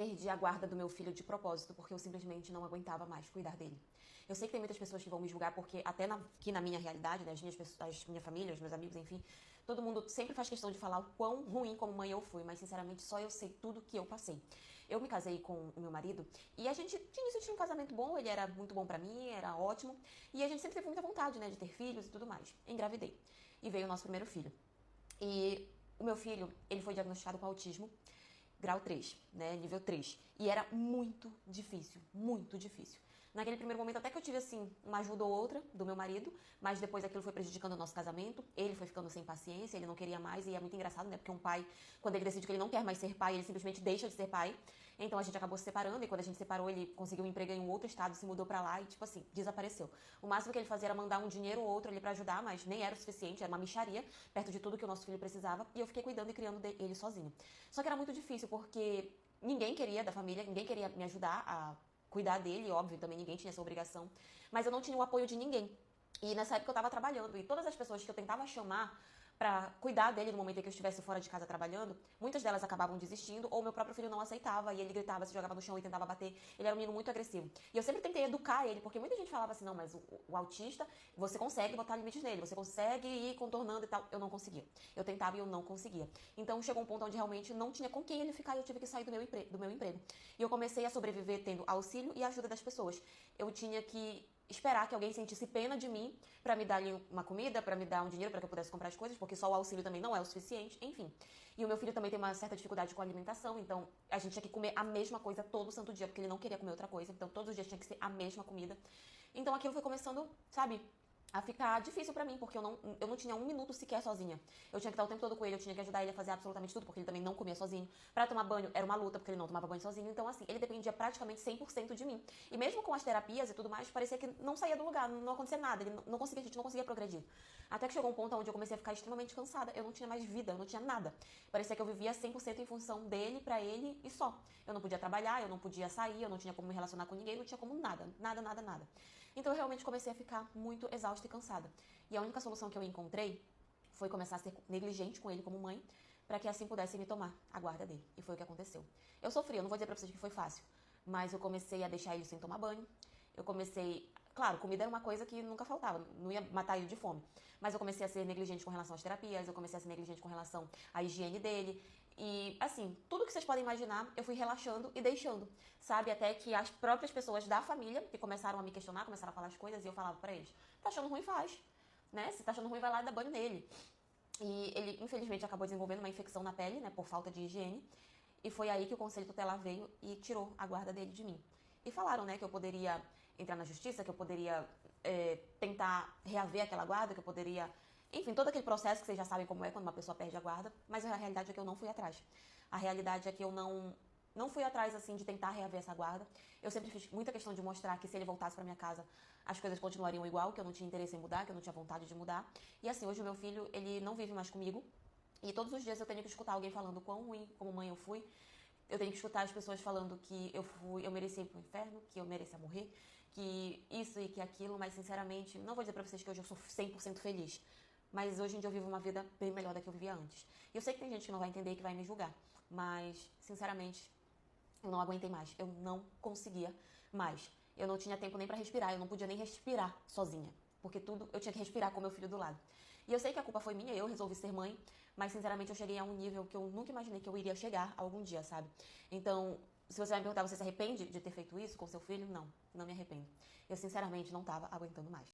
perdi a guarda do meu filho de propósito, porque eu simplesmente não aguentava mais cuidar dele. Eu sei que tem muitas pessoas que vão me julgar, porque até aqui na minha realidade, né, as minha família, os meus amigos, enfim, todo mundo sempre faz questão de falar o quão ruim como mãe eu fui, mas sinceramente só eu sei tudo que eu passei. Eu me casei com o meu marido e a gente de início tinha um casamento bom, ele era muito bom pra mim, era ótimo, e a gente sempre teve muita vontade, né, de ter filhos e tudo mais. Engravidei. E veio o nosso primeiro filho. E o meu filho, ele foi diagnosticado com autismo, grau 3, né, nível 3. E era muito difícil, muito difícil. Naquele primeiro momento até que eu tive, assim, uma ajuda ou outra do meu marido, mas depois aquilo foi prejudicando o nosso casamento, ele foi ficando sem paciência, ele não queria mais, e é muito engraçado, né, porque um pai, quando ele decide que ele não quer mais ser pai, ele simplesmente deixa de ser pai. Então a gente acabou se separando, e quando a gente se separou, ele conseguiu um emprego em um outro estado, se mudou pra lá e, tipo assim, desapareceu. O máximo que ele fazia era mandar um dinheiro ou outro ali pra ajudar, mas nem era o suficiente, era uma mixaria, perto de tudo que o nosso filho precisava, e eu fiquei cuidando e criando ele sozinho. Só que era muito difícil, porque ninguém queria da família, ninguém queria me ajudar a cuidar dele, óbvio, também ninguém tinha essa obrigação, mas eu não tinha o apoio de ninguém. E nessa época eu tava trabalhando, e todas as pessoas que eu tentava chamar pra cuidar dele no momento em que eu estivesse fora de casa trabalhando, muitas delas acabavam desistindo, ou meu próprio filho não aceitava, e ele gritava, se jogava no chão e tentava bater. Ele era um menino muito agressivo. E eu sempre tentei educar ele, porque muita gente falava assim, não, mas o autista, você consegue botar limites nele, você consegue ir contornando e tal. Eu não conseguia. Eu tentava e eu não conseguia. Então chegou um ponto onde realmente não tinha com quem ele ficar e eu tive que sair do meu emprego. E eu comecei a sobreviver tendo auxílio e ajuda das pessoas. Eu tinha que esperar que alguém sentisse pena de mim pra me dar ali uma comida, pra me dar um dinheiro pra que eu pudesse comprar as coisas, porque só o auxílio também não é o suficiente, enfim. E o meu filho também tem uma certa dificuldade com a alimentação, então a gente tinha que comer a mesma coisa todo santo dia, porque ele não queria comer outra coisa, então todos os dias tinha que ser a mesma comida. Então aquilo foi começando, sabe, a ficar difícil pra mim, porque eu não tinha um minuto sequer sozinha. Eu tinha que estar o tempo todo com ele, eu tinha que ajudar ele a fazer absolutamente tudo, porque ele também não comia sozinho. Pra tomar banho era uma luta, porque ele não tomava banho sozinho. Então, assim, ele dependia praticamente 100% de mim. E mesmo com as terapias e tudo mais, parecia que não saía do lugar, não acontecia nada. Ele não conseguia, a gente não conseguia progredir. Até que chegou um ponto onde eu comecei a ficar extremamente cansada. Eu não tinha mais vida, eu não tinha nada. Parecia que eu vivia 100% em função dele, pra ele e só. Eu não podia trabalhar, eu não podia sair, eu não tinha como me relacionar com ninguém, não tinha como nada, nada, nada, nada. Então eu realmente comecei a ficar muito exausta e cansada. E a única solução que eu encontrei foi começar a ser negligente com ele como mãe, para que assim pudesse me tomar a guarda dele. E foi o que aconteceu. Eu sofri, eu não vou dizer pra vocês que foi fácil, mas eu comecei a deixar ele sem tomar banho. Eu comecei, claro, comida era uma coisa que nunca faltava, não ia matar ele de fome. Mas eu comecei a ser negligente com relação às terapias, eu comecei a ser negligente com relação à higiene dele. E, assim, tudo que vocês podem imaginar, eu fui relaxando e deixando, sabe? Até que as próprias pessoas da família, que começaram a me questionar, começaram a falar as coisas, e eu falava pra eles, tá achando ruim, faz, né? Se tá achando ruim, vai lá e dá banho nele. E ele, infelizmente, acabou desenvolvendo uma infecção na pele, né, por falta de higiene. E foi aí que o Conselho Tutelar veio e tirou a guarda dele de mim. E falaram, né, que eu poderia entrar na justiça, que eu poderia tentar reaver aquela guarda, que eu poderia... Enfim, todo aquele processo que vocês já sabem como é quando uma pessoa perde a guarda. Mas a realidade é que eu não fui atrás. A realidade é que eu não fui atrás, assim, de tentar reaver essa guarda. Eu sempre fiz muita questão de mostrar que se ele voltasse pra minha casa, as coisas continuariam igual, que eu não tinha interesse em mudar, que eu não tinha vontade de mudar. E assim, hoje o meu filho, ele não vive mais comigo. E todos os dias eu tenho que escutar alguém falando quão ruim como mãe eu fui. Eu tenho que escutar as pessoas falando que eu merecia ir pro inferno, que eu merecia morrer, que isso e que aquilo, mas sinceramente, não vou dizer pra vocês que hoje eu sou 100% feliz. Mas hoje em dia eu vivo uma vida bem melhor da que eu vivia antes. E eu sei que tem gente que não vai entender e que vai me julgar. Mas, sinceramente, eu não aguentei mais. Eu não conseguia mais. Eu não tinha tempo nem pra respirar. Eu não podia nem respirar sozinha. Porque tudo eu tinha que respirar com meu filho do lado. E eu sei que a culpa foi minha, eu resolvi ser mãe. Mas, sinceramente, eu cheguei a um nível que eu nunca imaginei que eu iria chegar algum dia, sabe? Então, se você vai me perguntar, você se arrepende de ter feito isso com seu filho? Não, não me arrependo. Eu, sinceramente, não tava aguentando mais.